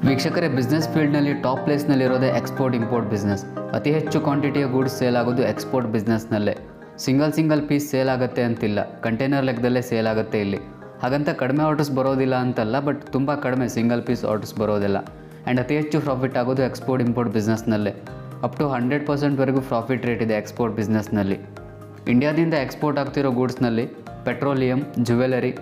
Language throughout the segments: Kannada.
ವೀಕ್ಷಕರೇ, ಬಿಸ್ನೆಸ್ ಫೀಲ್ಡ್ನಲ್ಲಿ ಟಾಪ್ ಪ್ಲೇಸ್ನಲ್ಲಿರೋದೇ ಎಕ್ಸ್ಪೋರ್ಟ್ ಇಂಪೋರ್ಟ್ ಬಿಸ್ನೆಸ್. ಅತಿ ಹೆಚ್ಚು ಕ್ವಾಂಟಿಟಿಯ ಗೂಡ್ಸ್ ಸೇಲ್ ಆಗೋದು ಎಕ್ಸ್ಪೋರ್ಟ್ ಬಿಸ್ನೆಸ್ನಲ್ಲೇ. ಸಿಂಗಲ್ ಪೀಸ್ ಸೇಲ್ ಆಗುತ್ತೆ ಅಂತಿಲ್ಲ, ಕಂಟೈನರ್ ಲೆಕ್ಕದಲ್ಲೇ ಸೇಲ್ ಆಗುತ್ತೆ ಇಲ್ಲಿ. ಹಾಗಂತ ಕಡಿಮೆ ಆರ್ಡರ್ಸ್ ಬರೋದಿಲ್ಲ ಅಂತಲ್ಲ, ಬಟ್ ತುಂಬ ಕಡಿಮೆ ಸಿಂಗಲ್ ಪೀಸ್ ಆರ್ಡರ್ಸ್ ಬರೋದಿಲ್ಲ. ಆ್ಯಂಡ್ ಅತಿ ಹೆಚ್ಚು ಪ್ರಾಫಿಟ್ ಆಗೋದು ಎಕ್ಸ್ಪೋರ್ಟ್ ಇಂಪೋರ್ಟ್ ಬಿಸ್ನೆಸ್ನಲ್ಲೇ. ಅಪ್ ಟು 100% ಪ್ರಾಫಿಟ್ ರೇಟ್ ಇದೆ ಎಕ್ಸ್ಪೋರ್ಟ್ ಬಿಸ್ನೆಸ್ನಲ್ಲಿ. ಇಂಡಿಯಾದಿಂದ ಎಕ್ಸ್ಪೋರ್ಟ್ ಆಗ್ತಿರೋ ಗೂಡ್ಸ್ನಲ್ಲಿ petroleum, jewellery,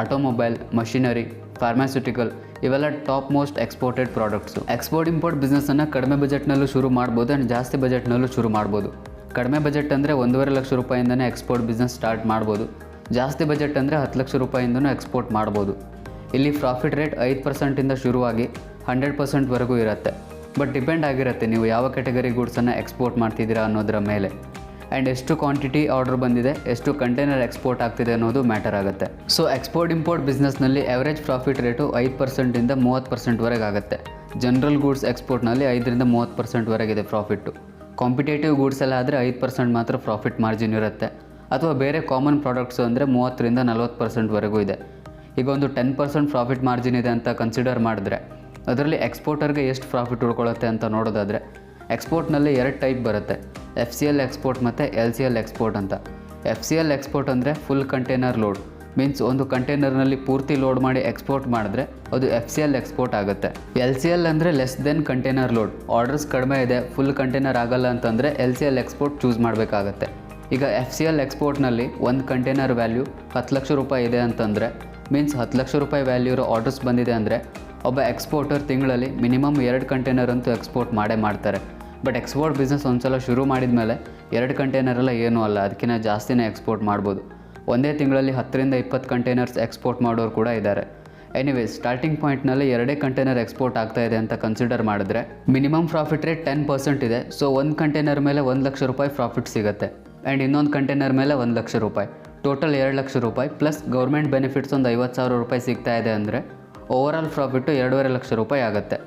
automobile, machinery, pharmaceutical ಇವೆಲ್ಲ top most exported products. Export import ಬಿಸ್ನೆಸ್ಸನ್ನು ಕಡಿಮೆ ಬಜೆಟ್ನಲ್ಲೂ ಶುರು ಮಾಡ್ಬೋದು ಆ್ಯಂಡ್ ಜಾಸ್ತಿ ಬಜೆಟ್ನಲ್ಲೂ ಶುರು ಮಾಡ್ಬೋದು. ಕಡಿಮೆ ಬಜೆಟ್ ಅಂದರೆ 1.5 ಲಕ್ಷ ರೂಪಾಯಿಂದನೇ ಎಕ್ಸ್ಪೋರ್ಟ್ ಬಿಸ್ನೆಸ್ ಸ್ಟಾರ್ಟ್ ಮಾಡ್ಬೋದು. ಜಾಸ್ತಿ ಬಜೆಟ್ ಅಂದರೆ 10 ಲಕ್ಷ ರೂಪಾಯಿಂದನೂ ಎಕ್ಸ್ಪೋರ್ಟ್ ಮಾಡ್ಬೋದು. ಇಲ್ಲಿ ಪ್ರಾಫಿಟ್ ರೇಟ್ 5%ಇಂದ ಶುರುವಾಗಿ 100%ವರೆಗೂ ಇರುತ್ತೆ. ಬಟ್ ಡಿಪೆಂಡ್ ಆಗಿರುತ್ತೆ ನೀವು ಯಾವ ಕ್ಯಾಟಗರಿ ಗೂಡ್ಸನ್ನು ಎಕ್ಸ್ಪೋರ್ಟ್ ಮಾಡ್ತಿದ್ದೀರಾ ಅನ್ನೋದರ ಮೇಲೆ. ಆ್ಯಂಡ್ ಎಷ್ಟು ಕ್ವಾಂಟಿಟಿ ಆರ್ಡರ್ ಬಂದಿದೆ, ಎಷ್ಟು ಕಂಟೈನರ್ ಎಕ್ಸ್ಪೋರ್ಟ್ ಆಗ್ತಿದೆ ಅನ್ನೋದು ಮ್ಯಾಟರ್ ಆಗುತ್ತೆ. ಸೊ ಎಕ್ಸ್ಪೋರ್ಟ್ ಇಂಪೋರ್ಟ್ ಬಿಸ್ನೆಸ್ನಲ್ಲಿ ಆ್ಯಾವ್ರೇಜ್ ಪ್ರಾಫಿಟ್ ರೇಟು 5%ಇಂದ 30%ವರೆಗೆ ಆಗುತ್ತೆ. ಜನರಲ್ ಗೂಡ್ಸ್ ಎಕ್ಸ್ಪೋರ್ಟ್ನಲ್ಲಿ 5ರಿಂದ 30%ವರೆಗಿದೆ ಪ್ರಾಫಿಟ್ಟು. ಕಾಂಪಿಟೇಟಿವ್ ಗೂಡ್ಸ್ ಎಲ್ಲ ಆದರೆ 5% ಮಾತ್ರ ಪ್ರಾಫಿಟ್ ಮಾರ್ಜಿನ್ ಇರುತ್ತೆ. ಅಥವಾ ಬೇರೆ ಕಾಮನ್ ಪ್ರಾಡಕ್ಟ್ಸು ಅಂದರೆ 30ರಿಂದ 40%ವರೆಗೂ ಇದೆ. ಈಗ ಒಂದು 10% ಪ್ರಾಫಿಟ್ ಮಾರ್ಜಿನ್ ಇದೆ ಅಂತ ಕನ್ಸಿಡರ್ ಮಾಡಿದ್ರೆ ಅದರಲ್ಲಿ ಎಕ್ಸ್ಪೋರ್ಟರ್ಗೆ ಎಷ್ಟು ಪ್ರಾಫಿಟ್ ಉಳ್ಕೊಳ್ಳುತ್ತೆ ಅಂತ ನೋಡೋದಾದರೆ, ಎಕ್ಸ್ಪೋರ್ಟ್ನಲ್ಲಿ 2 ಟೈಪ್ ಬರುತ್ತೆ, FCL ಎಕ್ಸ್ಪೋರ್ಟ್ ಮತ್ತು LCL ಎಕ್ಸ್ಪೋರ್ಟ್ ಅಂತ. FCL ಎಕ್ಸ್ಪೋರ್ಟ್ ಅಂದರೆ ಫುಲ್ ಕಂಟೈನರ್ ಲೋಡ್, ಮೀನ್ಸ್ ಒಂದು ಕಂಟೈನರ್ನಲ್ಲಿ ಪೂರ್ತಿ ಲೋಡ್ ಮಾಡಿ ಎಕ್ಸ್ಪೋರ್ಟ್ ಮಾಡಿದ್ರೆ ಅದು FCL ಎಕ್ಸ್ಪೋರ್ಟ್ ಆಗುತ್ತೆ. LCL ಅಂದರೆ less than container load, orders ಕಡಿಮೆ ಇದೆ, ಫುಲ್ ಕಂಟೈನರ್ ಆಗಲ್ಲ ಅಂತಂದರೆ LCL ಎಕ್ಸ್ಪೋರ್ಟ್ ಚೂಸ್ ಮಾಡಬೇಕಾಗತ್ತೆ. ಈಗ FCL ಎಕ್ಸ್ಪೋರ್ಟ್ನಲ್ಲಿ ಒಂದು ಕಂಟೈನರ್ ವ್ಯಾಲ್ಯೂ 10 ಲಕ್ಷ ರೂಪಾಯಿ ಇದೆ ಅಂತಂದರೆ, ಮೀನ್ಸ್ 10 ಲಕ್ಷ ರೂಪಾಯಿ ವ್ಯಾಲ್ಯೂ ಇರೋ ಆರ್ಡರ್ಸ್ ಬಂದಿದೆ ಅಂದರೆ ಒಬ್ಬ ಎಕ್ಸ್ಪೋರ್ಟರ್ ತಿಂಗಳಲ್ಲಿ ಮಿನಿಮಮ್ 2 ಕಂಟೈನರ್ ಅಂತೂ ಎಕ್ಸ್ಪೋರ್ಟ್ ಮಾಡ್ತಾರೆ. ಬಟ್ ಎಕ್ಸ್ಪೋರ್ಟ್ ಬಿಸ್ನೆಸ್ ಒಂದ್ಸಲ ಶುರು ಮಾಡಿದ ಮೇಲೆ 2 ಕಂಟೈನರೆಲ್ಲ ಏನೂ ಅಲ್ಲ, ಅದಕ್ಕಿಂತ ಜಾಸ್ತಿನೇ ಎಕ್ಸ್ಪೋರ್ಟ್ ಮಾಡ್ಬೋದು. ಒಂದೇ ತಿಂಗಳಲ್ಲಿ 10ರಿಂದ 20 ಕಂಟೈನರ್ಸ್ ಎಕ್ಸ್ಪೋರ್ಟ್ ಮಾಡೋರು ಕೂಡ ಇದ್ದಾರೆ. ಎನಿವೇಸ್, ಸ್ಟಾರ್ಟಿಂಗ್ ಪಾಯಿಂಟ್ನಲ್ಲಿ 2 ಕಂಟೈನರ್ ಎಕ್ಸ್ಪೋರ್ಟ್ ಆಗ್ತಾ ಇದೆ ಅಂತ ಕನ್ಸಿಡರ್ ಮಾಡಿದ್ರೆ ಮಿನಿಮಮ್ ಪ್ರಾಫಿಟ್ ರೇಟ್ 10% ಇದೆ. ಸೊ ಒಂದು ಕಂಟೈನರ್ ಮೇಲೆ 1 ಲಕ್ಷ ರೂಪಾಯಿ ಪ್ರಾಫಿಟ್ ಸಿಗುತ್ತೆ ಆ್ಯಂಡ್ ಇನ್ನೊಂದು ಕಂಟೈನರ್ ಮೇಲೆ 1 ಲಕ್ಷ ರೂಪಾಯಿ, ಟೋಟಲ್ 2 ಲಕ್ಷ ರೂಪಾಯಿ ಪ್ಲಸ್ ಗೌರ್ಮೆಂಟ್ ಬೆನಿಫಿಟ್ಸ್ ಒಂದು 50,000 ರೂಪಾಯಿ ಸಿಗ್ತಾ ಇದೆ ಅಂದರೆ ಓವರಾಲ್ ಪ್ರಾಫಿಟ್ಟು 2.5 ಲಕ್ಷ ರೂಪಾಯಿ ಆಗುತ್ತೆ.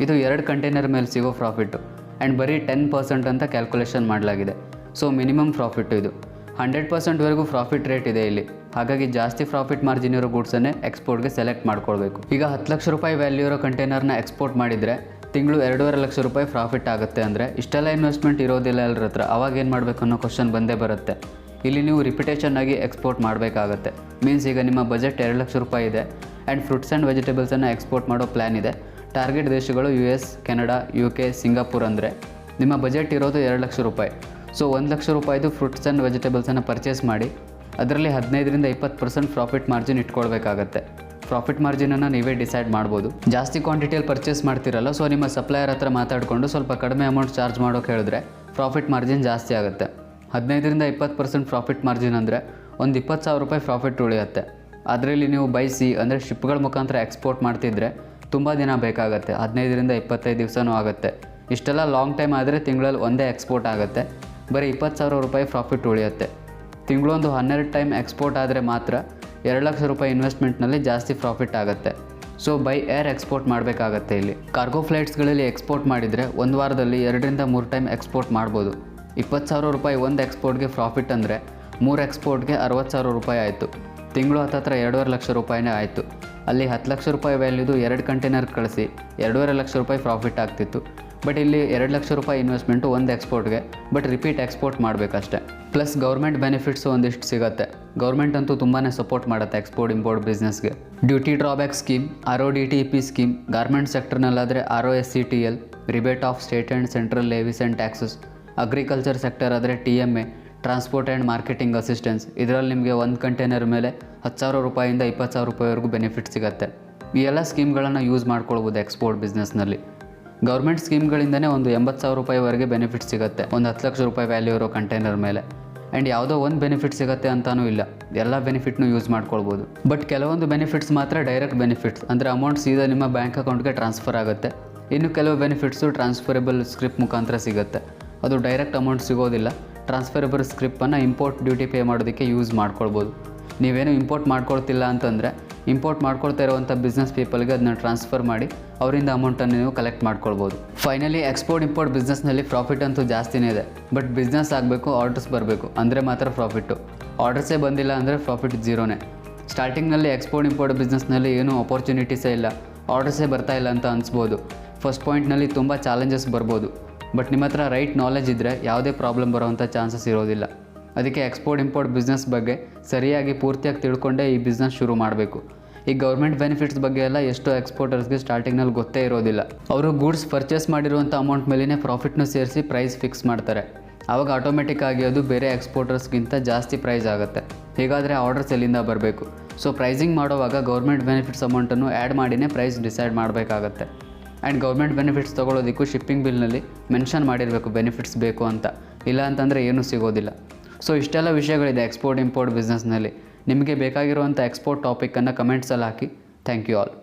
ಇದು 2 ಕಂಟೈನರ್ ಮೇಲೆ ಸಿಗೋ ಪ್ರಾಫಿಟ್ಟು ಆ್ಯಂಡ್ ಬರೀ 10% ಅಂತ ಕ್ಯಾಲ್ಕುಲೇಷನ್ ಮಾಡಲಾಗಿದೆ. ಸೊ ಮಿನಿಮಮ್ ಪ್ರಾಫಿಟ್ಟು ಇದು. 100%ವರೆಗೂ ಪ್ರಾಫಿಟ್ ರೇಟ್ ಇದೆ ಇಲ್ಲಿ. ಹಾಗಾಗಿ ಜಾಸ್ತಿ ಪ್ರಾಫಿಟ್ ಮಾರ್ಜಿನ್ ಇರೋ ಗೂಡ್ಸನ್ನೇ ಎಕ್ಸ್ಪೋರ್ಟ್ಗೆ ಸೆಲೆಕ್ಟ್ ಮಾಡ್ಕೊಳ್ಬೇಕು. ಈಗ 10 ಲಕ್ಷ ರೂಪಾಯಿ ವ್ಯಾಲ್ಯೂ ಇರೋ ಕಂಟೈನರ್ನ ಎಕ್ಸ್ಪೋರ್ಟ್ ಮಾಡಿದರೆ ತಿಂಗಳು 2.5 ಲಕ್ಷ ರೂಪಾಯಿ ಪ್ರಾಫಿಟ್ ಆಗುತ್ತೆ ಅಂದರೆ ಇಷ್ಟೆಲ್ಲ ಇನ್ವೆಸ್ಟ್ಮೆಂಟ್ ಇರೋದಿಲ್ಲ ಎಲ್ಲರ ಹತ್ರ. ಅವಾಗ ಏನು ಮಾಡಬೇಕು ಅನ್ನೋ ಕ್ವಶನ್ ಬಂದೇ ಬರುತ್ತೆ. ಇಲ್ಲಿ ನೀವು ರಿಪಿಟೇಷನ್ ಆಗಿ ಎಕ್ಸ್ಪೋರ್ಟ್ ಮಾಡಬೇಕಾಗತ್ತೆ. ಮೀನ್ಸ್ ಈಗ ನಿಮ್ಮ ಬಜೆಟ್ 2 ಲಕ್ಷ ರೂಪಾಯಿ ಇದೆ ಆ್ಯಂಡ್ ಫ್ರೂಟ್ಸ್ ಆ್ಯಂಡ್ ವೆಜಿಟೇಬಲ್ಸನ್ನು ಎಕ್ಸ್ಪೋರ್ಟ್ ಮಾಡೋ ಪ್ಲ್ಯಾನ್ ಇದೆ. ಟಾರ್ಗೆಟ್ ದೇಶಗಳು US, ಕೆನಡಾ, UK, ಸಿಂಗಾಪುರ್ ಅಂದರೆ ನಿಮ್ಮ ಬಜೆಟ್ ಇರೋದು 2 ಲಕ್ಷ ರೂಪಾಯಿ. ಸೊ 1 ಲಕ್ಷ ರೂಪಾಯಿದು ಫ್ರೂಟ್ಸ್ ಆ್ಯಂಡ್ ವೆಜಿಟೇಬಲ್ಸನ್ನು ಪರ್ಚೇಸ್ ಮಾಡಿ ಅದರಲ್ಲಿ 15ರಿಂದ 20% ಪ್ರಾಫಿಟ್ ಮಾರ್ಜಿನ್ ಇಟ್ಕೊಳ್ಬೇಕಾಗತ್ತೆ. ಪ್ರಾಫಿಟ್ ಮಾರ್ಜಿನನ್ನು ನೀವೇ ಡಿಸೈಡ್ ಮಾಡ್ಬೋದು. ಜಾಸ್ತಿ ಕ್ವಾಂಟಿಟಿಯಲ್ಲಿ ಪರ್ಚೇಸ್ ಮಾಡ್ತಿರಲ್ಲ, ಸೊ ನಿಮ್ಮ ಸಪ್ಲೈಯರ್ ಹತ್ರ ಮಾತಾಡಿಕೊಂಡು ಸ್ವಲ್ಪ ಕಡಿಮೆ ಅಮೌಂಟ್ ಚಾರ್ಜ್ ಮಾಡೋಕೆ ಹೇಳಿದ್ರೆ ಪ್ರಾಫಿಟ್ ಮಾರ್ಜಿನ್ ಜಾಸ್ತಿ ಆಗುತ್ತೆ. 15ರಿಂದ 20% ಪ್ರಾಫಿಟ್ ಮಾರ್ಜಿನ್ ಅಂದರೆ ಒಂದು 20,000 ರೂಪಾಯಿ ಪ್ರಾಫಿಟ್ ಉಳಿಯುತ್ತೆ. ಅದರಲ್ಲಿ ನೀವು ಬೈ ಸಿ ಅಂದರೆ ಶಿಪ್ಗಳ ಮುಖಾಂತರ ಎಕ್ಸ್ಪೋರ್ಟ್ ಮಾಡ್ತಿದ್ರೆ ತುಂಬ ದಿನ ಬೇಕಾಗುತ್ತೆ, 15ರಿಂದ 25 ದಿವಸನೂ ಆಗುತ್ತೆ. ಇಷ್ಟೆಲ್ಲ ಲಾಂಗ್ ಟೈಮ್ ಆದರೆ ತಿಂಗಳಲ್ಲಿ ಒಂದೇ ಎಕ್ಸ್ಪೋರ್ಟ್ ಆಗುತ್ತೆ, ಬರೀ 20,000 ರೂಪಾಯಿ ಪ್ರಾಫಿಟ್ ಉಳಿಯುತ್ತೆ. ತಿಂಗಳೊಂದು 12 ಟೈಮ್ ಎಕ್ಸ್ಪೋರ್ಟ್ ಆದರೆ ಮಾತ್ರ 2 ಲಕ್ಷ ರೂಪಾಯಿ ಇನ್ವೆಸ್ಟ್ಮೆಂಟ್ನಲ್ಲಿ ಜಾಸ್ತಿ ಪ್ರಾಫಿಟ್ ಆಗುತ್ತೆ. ಸೊ ಬೈ ಏರ್ ಎಕ್ಸ್ಪೋರ್ಟ್ ಮಾಡಬೇಕಾಗತ್ತೆ. ಇಲ್ಲಿ ಕಾರ್ಗೋ ಫ್ಲೈಟ್ಸ್ಗಳಲ್ಲಿ ಎಕ್ಸ್ಪೋರ್ಟ್ ಮಾಡಿದರೆ ಒಂದು ವಾರದಲ್ಲಿ 2ರಿಂದ 3 ಟೈಮ್ ಎಕ್ಸ್ಪೋರ್ಟ್ ಮಾಡ್ಬೋದು. 20,000 ರೂಪಾಯಿ ಒಂದು ಎಕ್ಸ್ಪೋರ್ಟ್ಗೆ ಪ್ರಾಫಿಟ್ ಅಂದರೆ 3 ಎಕ್ಸ್ಪೋರ್ಟ್ಗೆ 60,000 ರೂಪಾಯಿ ಆಯಿತು. ತಿಂಗಳು ಹತ್ತಿರ 2.5 ಲಕ್ಷ ರೂಪಾಯಿನೇ ಆಯಿತು. ಅಲ್ಲಿ 10 ಲಕ್ಷ ರೂಪಾಯಿ ವ್ಯಾಲ್ಯೂದು 2 ಕಂಟೈನರ್ ಕಳಿಸಿ 2.5 ಲಕ್ಷ ರೂಪಾಯಿ ಪ್ರಾಫಿಟ್ ಆಗ್ತಿತ್ತು. ಬಟ್ ಇಲ್ಲಿ 2 ಲಕ್ಷ ರೂಪಾಯಿ ಇನ್ವೆಸ್ಟ್ಮೆಂಟು ಒಂದು ಎಕ್ಸ್ಪೋರ್ಟ್ಗೆ, ಬಟ್ ರಿಪೀಟ್ ಎಕ್ಸ್ಪೋರ್ಟ್ ಮಾಡಬೇಕಷ್ಟೆ. ಪ್ಲಸ್ ಗೌರ್ಮೆಂಟ್ ಬೆನಿಫಿಟ್ಸು ಒಂದಿಷ್ಟು ಸಿಗುತ್ತೆ. ಗೌರ್ಮೆಂಟ್ ಅಂತೂ ತುಂಬಾ ಸಪೋರ್ಟ್ ಮಾಡುತ್ತೆ ಎಕ್ಸ್ಪೋರ್ಟ್ ಇಂಪೋರ್ಟ್ ಬಿಸ್ನೆಸ್ಗೆ. Duty drawback scheme, RODTEP scheme, garment ಸೆಕ್ಟರ್ನಲ್ಲಾದರೆ ROSCTL, rebate of state and central levies and taxes, agriculture sector ಆದರೆ TMA, transport and marketing assistance. ಇದರಲ್ಲಿ ನಿಮಗೆ ಒಂದು ಕಂಟೈನರ್ ಮೇಲೆ 10,000 ರೂಪಾಯಿಂದ 20,000 ರೂಪಾಯಿವರೆಗೂ ಬೆನಿಫಿಟ್ ಸಿಗುತ್ತೆ. ಈ ಎಲ್ಲ ಸ್ಕೀಮ್ಗಳನ್ನು ಯೂಸ್ ಮಾಡ್ಕೊಳ್ಬೋದು ಎಕ್ಸ್ಪೋರ್ಟ್ ಬಿಸ್ನೆಸ್ನಲ್ಲಿ. ಗೌರ್ಮೆಂಟ್ ಸ್ಕೀಮ್ಗಳಿಂದನೇ ಒಂದು 80,000 ರೂಪಾಯಿವರೆಗೆ ಬೆನಿಫಿಟ್ ಸಿಗುತ್ತೆ ಒಂದು 10 ಲಕ್ಷ ರೂಪಾಯಿ ವ್ಯಾಲ್ಯೂ ಇರೋ ಕಂಟೈನರ್ ಮೇಲೆ. ಆ್ಯಂಡ್ ಯಾವುದೋ ಒಂದು ಬೆನಿಫಿಟ್ ಸಿಗುತ್ತೆ ಅಂತಲೂ ಇಲ್ಲ, ಎಲ್ಲ ಬೆನಿಫಿಟ್ನೂ ಯೂಸ್ ಮಾಡ್ಕೊಳ್ಬೋದು. ಬಟ್ ಕೆಲವೊಂದು ಬೆನಿಫಿಟ್ಸ್ ಮಾತ್ರ ಡೈರೆಕ್ಟ್ ಬೆನಿಫಿಟ್ಸ್, ಅಂದರೆ ಅಮೌಂಟ್ ಸೀದಾ ನಿಮ್ಮ ಬ್ಯಾಂಕ್ ಅಕೌಂಟ್ಗೆ ಟ್ರಾನ್ಸ್ಫರ್ ಆಗುತ್ತೆ. ಇನ್ನು ಕೆಲವು ಬೆನಿಫಿಟ್ಸು ಟ್ರಾನ್ಸ್ಫರಬಲ್ ಸ್ಕ್ರಿಪ್ ಮುಖಾಂತರ ಸಿಗುತ್ತೆ, ಅದು ಡೈರೆಕ್ಟ್ ಅಮೌಂಟ್ ಸಿಗೋದಿಲ್ಲ. ಟ್ರಾನ್ಸ್ಫರಬಲ್ ಸ್ಕ್ರಿಪ್ಪನ್ನು ಇಂಪೋರ್ಟ್ ಡ್ಯೂಟಿ ಪೇ ಮಾಡೋದಕ್ಕೆ ಯೂಸ್ ಮಾಡ್ಕೊಳ್ಬೋದು. ನೀವೇನು ಇಂಪೋರ್ಟ್ ಮಾಡ್ಕೊಳ್ತಿಲ್ಲ ಅಂತಂದರೆ ಇಂಪೋರ್ಟ್ ಮಾಡ್ಕೊಳ್ತಾ ಇರುವಂಥ ಬಿಸ್ನೆಸ್ ಪೀಪಲ್ಗೆ ಅದನ್ನ ಟ್ರಾನ್ಸ್ಫರ್ ಮಾಡಿ ಅವರಿಂದ ಅಮೌಂಟನ್ನು ನೀವು ಕಲೆಕ್ಟ್ ಮಾಡ್ಕೊಳ್ಬೋದು. ಫೈನಲಿ ಎಕ್ಸ್ಪೋರ್ಟ್ ಇಂಪೋರ್ಟ್ ಬಿಸ್ನೆಸ್ನಲ್ಲಿ ಪ್ರಾಫಿಟ್ ಅಂತೂ ಜಾಸ್ತಿನೇ ಇದೆ. ಬಟ್ ಬಿಸ್ನೆಸ್ ಆಗಬೇಕು, ಆರ್ಡರ್ಸ್ ಬರಬೇಕು ಅಂದರೆ ಮಾತ್ರ ಪ್ರಾಫಿಟ್ಟು. ಆರ್ಡರ್ಸೇ ಬಂದಿಲ್ಲ ಅಂದರೆ ಪ್ರಾಫಿಟ್ ಝೀರೋನೇ. ಸ್ಟಾರ್ಟಿಂಗ್ನಲ್ಲಿ ಎಕ್ಸ್ಪೋರ್ಟ್ ಇಂಪೋರ್ಟ್ ಬಿಸ್ನೆಸ್ನಲ್ಲಿ ಏನೂ ಅಪರ್ಚುನಿಟೀಸೇ ಇಲ್ಲ. ಆರ್ಡರ್ಸೇ ಬರ್ತಾ ಇಲ್ಲ ಅಂತ ಅನಿಸ್ಬೋದು. ಫಸ್ಟ್ ಪಾಯಿಂಟ್ನಲ್ಲಿ ತುಂಬ ಚಾಲೆಂಜಸ್ ಬರ್ಬೋದು, ಬಟ್ ನಿಮ್ಮ ಹತ್ರ ರೈಟ್ ನಾಲೆಜ್ ಇದ್ದರೆ ಯಾವುದೇ ಪ್ರಾಬ್ಲಮ್ ಬರೋವಂಥ ಚಾನ್ಸಸ್ ಇರೋದಿಲ್ಲ. ಅದಕ್ಕೆ ಎಕ್ಸ್ಪೋರ್ಟ್ ಇಂಪೋರ್ಟ್ ಬಿಸ್ನೆಸ್ ಬಗ್ಗೆ ಸರಿಯಾಗಿ ಪೂರ್ತಿಯಾಗಿ ತಿಳ್ಕೊಂಡೇ ಈ ಬಿಸ್ನೆಸ್ ಶುರು ಮಾಡಬೇಕು. ಈ ಗೌರ್ಮೆಂಟ್ ಬೆನಿಫಿಟ್ಸ್ ಬಗ್ಗೆ ಎಲ್ಲ ಎಷ್ಟೋ ಎಕ್ಸ್ಪೋರ್ಟರ್ಸ್ಗೆ ಸ್ಟಾರ್ಟಿಂಗ್ನಲ್ಲಿ ಗೊತ್ತೇ ಇರೋದಿಲ್ಲ. ಅವರು ಗೂಡ್ಸ್ ಪರ್ಚೇಸ್ ಮಾಡಿರುವಂಥ ಅಮೌಂಟ್ ಮೇಲೇ ಪ್ರಾಫಿಟ್ನೂ ಸೇರಿಸಿ ಪ್ರೈಸ್ ಫಿಕ್ಸ್ ಮಾಡ್ತಾರೆ. ಆವಾಗ ಆಟೋಮೆಟಿಕ್ ಆಗಿ ಅದು ಬೇರೆ ಎಕ್ಸ್ಪೋರ್ಟರ್ಸ್ಗಿಂತ ಜಾಸ್ತಿ ಪ್ರೈಸ್ ಆಗುತ್ತೆ. ಹೀಗಾದರೆ ಆರ್ಡರ್ಸ್ ಎಲ್ಲಿಂದ ಬರಬೇಕು? ಸೊ ಪ್ರೈಸಿಂಗ್ ಮಾಡುವಾಗ ಗೌರ್ಮೆಂಟ್ ಬೆನಿಫಿಟ್ಸ್ ಅಮೌಂಟನ್ನು ಆ್ಯಡ್ ಮಾಡಿನೇ ಪ್ರೈಸ್ ಡಿಸೈಡ್ ಮಾಡಬೇಕಾಗತ್ತೆ. ಆ್ಯಂಡ್ ಗೌರ್ಮೆಂಟ್ ಬೆನಿಫಿಟ್ಸ್ ತೊಗೊಳೋದಕ್ಕೂ ಶಿಪ್ಪಿಂಗ್ ಬಿಲ್ನಲ್ಲಿ ಮೆನ್ಷನ್ ಮಾಡಿರಬೇಕು ಬೆನಿಫಿಟ್ಸ್ ಬೇಕು ಅಂತ, ಇಲ್ಲ ಅಂತಂದರೆ ಏನೂ ಸಿಗೋದಿಲ್ಲ. ಸೊ ಇಷ್ಟೆಲ್ಲ ವಿಷಯಗಳಿದೆ ಎಕ್ಸ್ಪೋರ್ಟ್ ಇಂಪೋರ್ಟ್ ಬಿಸ್ನೆಸ್ನಲ್ಲಿ. ನಿಮಗೆ ಬೇಕಾಗಿರುವಂಥ ಎಕ್ಸ್ಪೋರ್ಟ್ ಟಾಪಿಕನ್ನು ಕಮೆಂಟ್ಸಲ್ಲಿ ಹಾಕಿ. Thank you all.